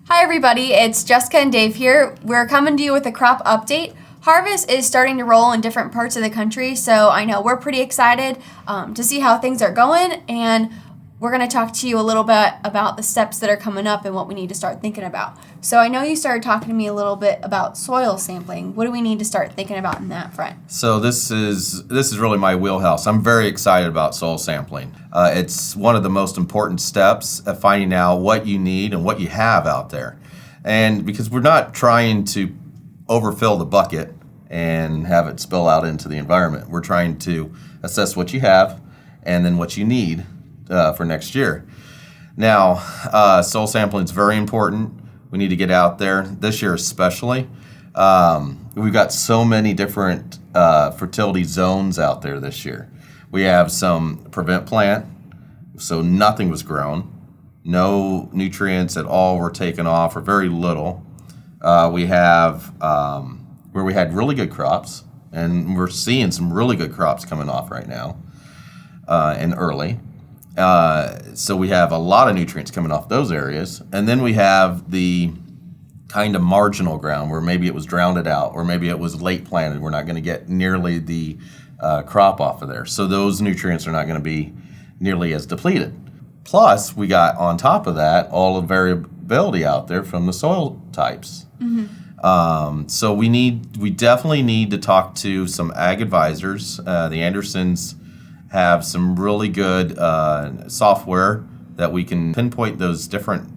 Hi everybody, it's Jessica and Dave here. We're coming to you with a crop update. Harvest is starting to roll in different parts of the country, so I know we're pretty excited to see how things are going, and we're going to talk to you a little bit about the steps that are coming up and what we need to start thinking about. So I know you started talking to me a little bit about soil sampling. What do we need to start thinking about in that front? So this is really my wheelhouse. I'm very excited about soil sampling. It's one of the most important steps of finding out what you need and what you have out there. And because we're not trying to overfill the bucket and have it spill out into the environment. We're trying to assess what you have and then what you need for next year. Now, soil sampling is very important. We need to get out there this year especially. We've got so many different fertility zones out there this year. We have some prevent plant, so nothing was grown. No nutrients at all were taken off, or very little. We have where we had really good crops, and we're seeing some really good crops coming off right now and early. So we have a lot of nutrients coming off those areas. And then we have the kind of marginal ground where maybe it was drowned out, or maybe it was late planted. We're not going to get nearly the crop off of there. So those nutrients are not going to be nearly as depleted. Plus, we got on top of that all the variability out there from the soil types. Mm-hmm. So we definitely need to talk to some ag advisors. The Andersons have some really good software that we can pinpoint those different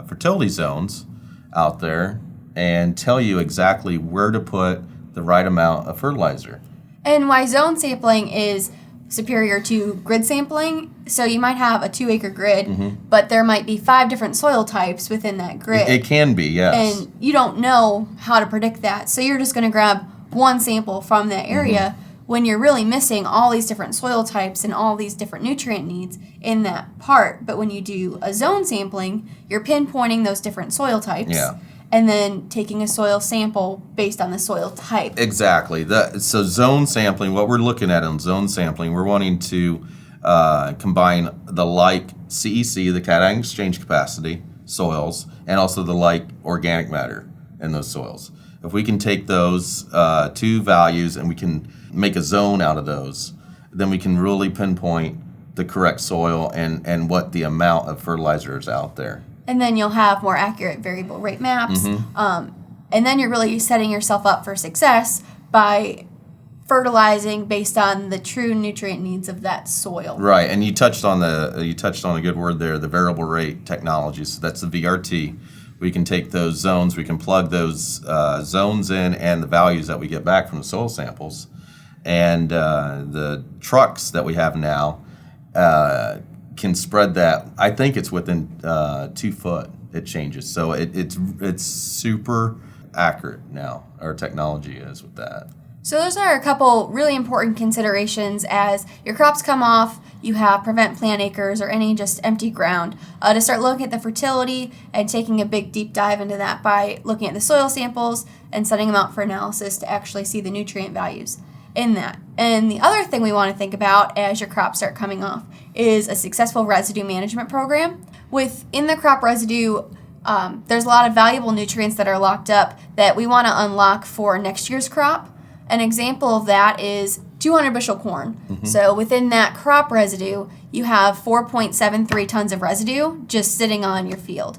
fertility zones out there and tell you exactly where to put the right amount of fertilizer. And why zone sampling is superior to grid sampling. So you might have a 2-acre grid, mm-hmm. but there might be 5 different soil types within that grid. It can be, yes. And you don't know how to predict that. So you're just going to grab one sample from that area, mm-hmm. when you're really missing all these different soil types and all these different nutrient needs in that part. But when you do a zone sampling, you're pinpointing those different soil types. Yeah. And then taking a soil sample based on the soil type. Exactly. So zone sampling, what we're looking at in zone sampling, we're wanting to combine the like CEC, the cation exchange capacity, soils, and also the like organic matter in those soils. If we can take those 2 values and we can make a zone out of those, then we can really pinpoint the correct soil and what the amount of fertilizer is out there. And then you'll have more accurate variable rate maps. Mm-hmm. And then you're really setting yourself up for success by fertilizing based on the true nutrient needs of that soil. Right, and you touched on a good word there, the variable rate technology. So that's the VRT. We can take those zones, we can plug those zones in and the values that we get back from the soil samples. And the trucks that we have now can spread that. I think it's within 2 foot it changes. So it's super accurate now, our technology is with that. So those are a couple really important considerations as your crops come off, you have prevent plant acres or any just empty ground, to start looking at the fertility and taking a big deep dive into that by looking at the soil samples and setting them out for analysis to actually see the nutrient values in that. And the other thing we want to think about as your crops start coming off is a successful residue management program. Within the crop residue, there's a lot of valuable nutrients that are locked up that we want to unlock for next year's crop. An example of that is 200 bushel corn. Mm-hmm. So within that crop residue, you have 4.73 tons of residue just sitting on your field.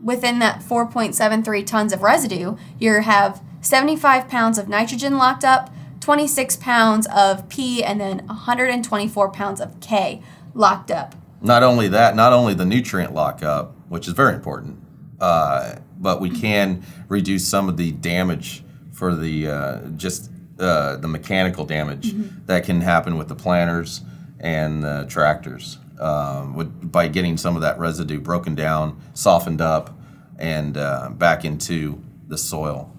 Within that 4.73 tons of residue, you have 75 pounds of nitrogen locked up, 26 pounds of P, and then 124 pounds of K locked up. Not only that, not only the nutrient lockup, which is very important, but we can reduce some of the damage for the mechanical damage mm-hmm. that can happen with the planters and the tractors by getting some of that residue broken down, softened up, and back into the soil.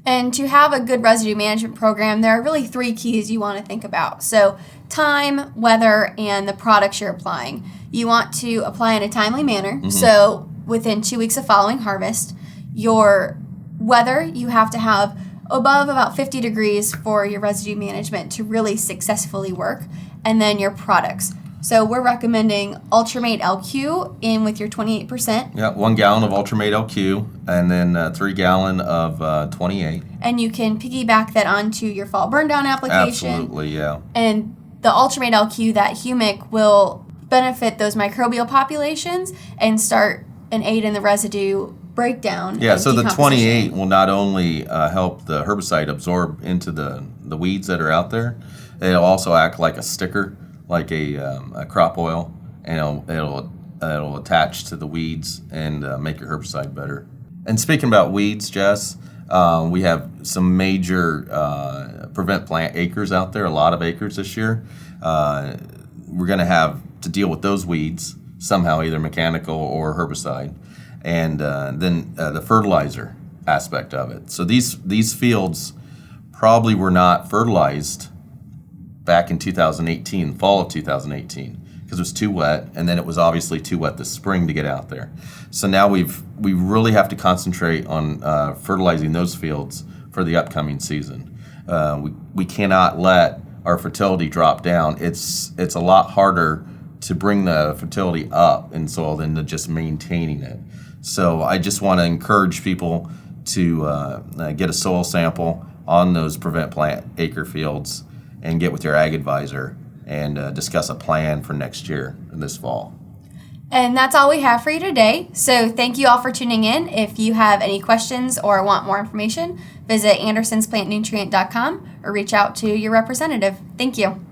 And to have a good residue management program, there are really 3 keys you want to think about. So time, weather, and the products you're applying. You want to apply in a timely manner. Mm-hmm. So within 2 weeks of following harvest, your weather, you have to have above about 50 degrees for your residue management to really successfully work. And then your products. So we're recommending Ultramate LQ in with your 28%. Yeah, 1 gallon of Ultramate LQ, and then 3 gallon of 28. And you can piggyback that onto your fall burn down application. Absolutely, yeah. And the Ultramate LQ, that humic, will benefit those microbial populations and start and aid in the residue breakdown. Yeah, so the 28 will not only help the herbicide absorb into the weeds that are out there, it'll also act like a sticker, like a crop oil, and it'll attach to the weeds and make your herbicide better. And speaking about weeds, Jess, we have some major prevent plant acres out there, a lot of acres this year. We're going to have to deal with those weeds somehow, either mechanical or herbicide, and then the fertilizer aspect of it. So these fields probably were not fertilized back in 2018, fall of 2018, because it was too wet, and then it was obviously too wet this spring to get out there. So now we really have to concentrate on fertilizing those fields for the upcoming season. We cannot let our fertility drop down. It's a lot harder to bring the fertility up in soil than to just maintaining it. So I just want to encourage people to get a soil sample on those prevent plant acre fields and get with your ag advisor and discuss a plan for next year and this fall. And that's all we have for you today. So thank you all for tuning in. If you have any questions or want more information, visit andersonsplantnutrient.com or reach out to your representative. Thank you.